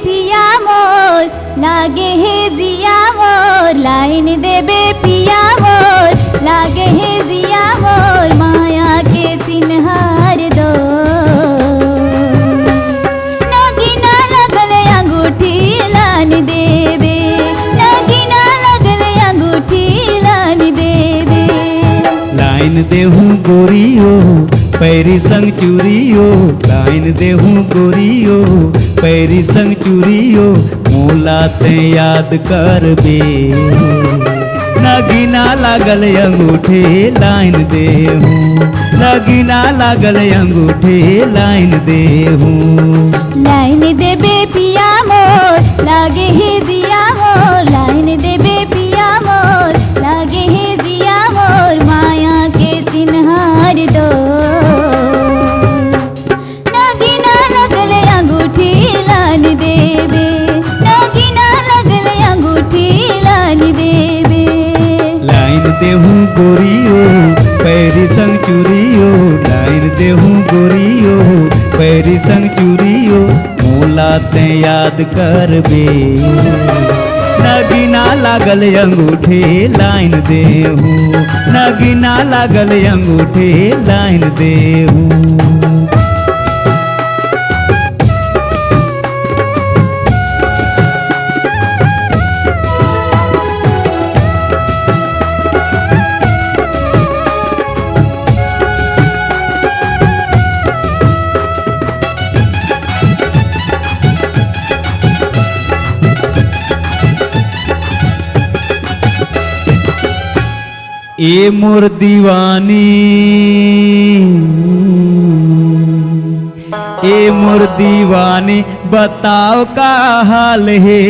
पिया मोर लागे हे जिया मोर लाइन देबे पिया मोर लागे हे जिया मोर माया के चिन्हार दो नगीना लगल अंगूठी लान देबे नगीना लगल अंगूठी लान देबे लाइन देहूँ गोरियो पैरी संग चूरियो लाइन देहूँ गोरियो पैरी संग चूरियो मोला ते याद करबे नगीना लागल अंगूठे लाइन देहूँ नगीना लागल अंगूठे लाइन देहूँ लाइन देबे पिया मोर लागे हे जिया मोर लाइन देबे पिया मोर लागे हे जिया मोर माया के चिन्हार दो नगीना लगल अंगूठी लान देबे नगीना लगल अंगूठी लान देबे लाइन देहूँ गोरियो पैरी संग चूरियो लाइन देहूँ गोरियो पैरी संग चूरियो मोला ते याद करबे नगीना लागल अंगूठे लाइन देहूँ नगीना लागल अंगूठे लाइन देहूँ ए मोर दीवानी ए मोर दीवानी बताओ का हाल है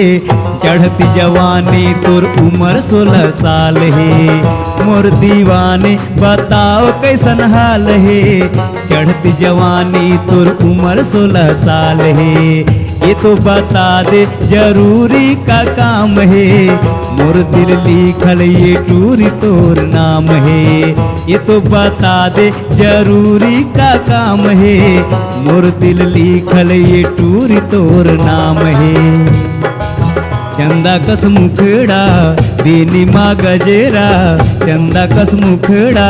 चढ़ती जवानी तोर उम्र 16 साल है मोर दीवानी बताओ कैसन हाल है चढ़ती जवानी तोर उम्र 16 साल है ये तो बता दे जरूरी का काम है मोर दिल लिखल ये टूरी तोर नाम है ये तो बता दे जरूरी का काम है मोर दिल लिखल ये टूरी तोर नाम है चंदा कस मुखड़ा बेनी माँ गजेरा चंदा कस मुखड़ा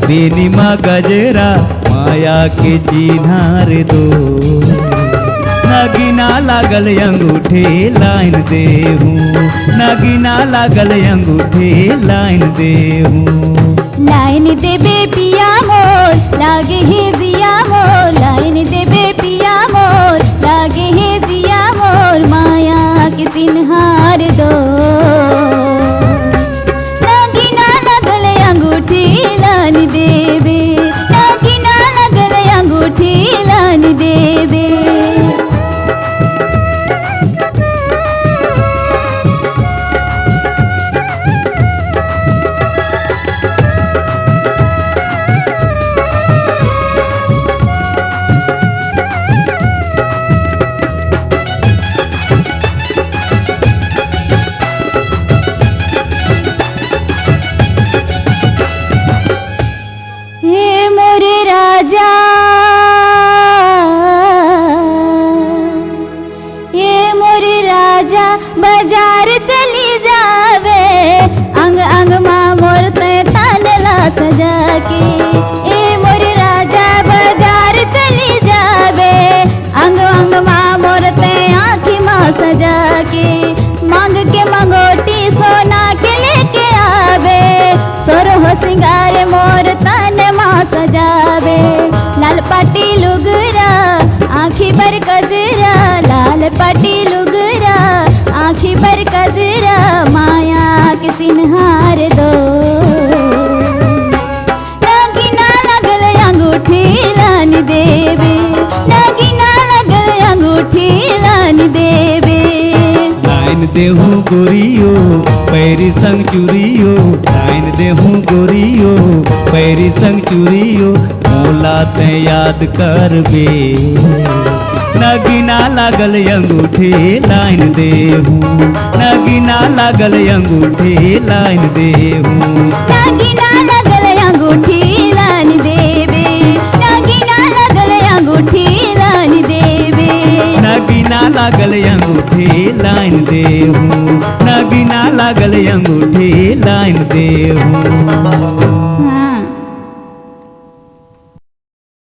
बेनी माँ गजेरा माया के चिन्हार दो नगीना लागल अंगूठे लाइन देहूँ नगीना लागल अंगूठे लाइन देहूँ लाइन देबे पिया मोर लागे हे जिया मोर लाइन देबे पिया मोर लागे हे जिया मोर माया के चिन्हार दो नगीना लगल अंगूठी लान देबे नगीना लगल अंगूठी लान देबे बाजार चली जावे अंग अंग माँ मोर ते तानला सजा के ए मोर राजा बाजार चली जावे अंग अंग माँ मोर ते आँखी माँ सजा के मांग के मंगोटी सोना के लेके आवे सोरहो सिंगार मोर तान माँ सजावे लाल पाटी लुगरा आँखी पर गजरा लाल पाटी लुगरा आँखी पर गजरा माया के चिन्हार दो नगीना लगल अंगूठी लान देबे नगीना लगल अंगूठी लान देबे लाइन देहूँ गोरियो पैरी संग चूरियो लाइन देहूँ गोरियो पैरी संग चूरियो मोला ते याद करबे नगीना लागल अंगूठे लाइन देहूँ नगीना लागल अंगूठे लाइन देहूँ नगीना लगल अंगूठी लान देबे नगीना लगल अंगूठी लान देबे नगीना लागल अंगूठे अंगूठी लाइन देहूँ नगीना लागल अंगूठी लाइन देहूँ